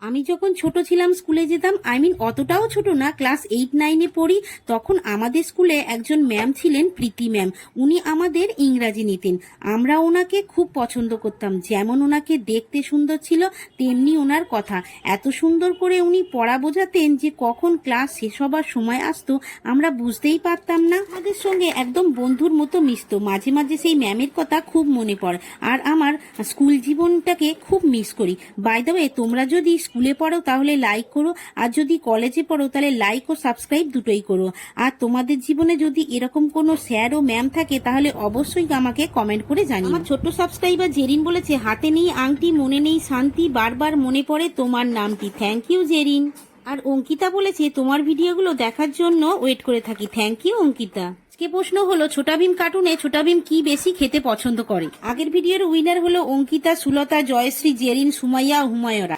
আমি যখন ছোট ছিলাম স্কুলে যেতাম, অতটাও ছোট না, ক্লাস 8-9-এ পড়ি। তখন আমাদের স্কুলে একজন ম্যাম ছিলেন, প্রীতি ম্যাম। উনি আমাদের ইংরাজি নিতেন। আমরা ওনাকে খুব পছন্দ করতাম। যেমন ওনাকে দেখতে সুন্দর ছিল, তেমনি ওনার কথা। এত সুন্দর করে উনি পড়া বোঝাতেন যে কখন ক্লাস শেষ হবার সময় আসতো আমরা বুঝতেই পারতাম না। আমাদের সঙ্গে একদম বন্ধুর মতো মিশতো। মাঝে মাঝে সেই ম্যামের কথা খুব মনে পড়ে, আর আমার স্কুল জীবনটাকে খুব মিস করি। বাই দ্য ওয়ে, তোমরা যদি স্কুলে পড়ো তাহলে লাইক করো, আর যদি কলেজে পড়ো তাহলে লাইক ও সাবস্ক্রাইব দুটোই করো। আর তোমাদের জীবনে যদি এরকম কোনো স্যার ও ম্যাম থাকে তাহলে অবশ্যই আমাকে কমেন্ট করে জানিও। আমার ছোট্ট সাবস্ক্রাইবার জেরিন বলেছে, হাতে নেই আংটি, মনে নেই শান্তি, বারবার মনে পড়ে তোমার নামটি। Thank you Jerin. আর অঙ্কিতা বলেছে, তোমার ভিডিওগুলো দেখার জন্য ওয়েট করে থাকি। Thank you Ankita. আজকে প্রশ্ন হলো, ছোটা ভীম কার্টুনে ছোটা ভীম কি বেশি খেতে পছন্দ করে? আগের ভিডিওর উইনার হলো অঙ্কিতা, সুলতা, জয়শ্রী, জেরিন, সুমাইয়া, হুমায়রা।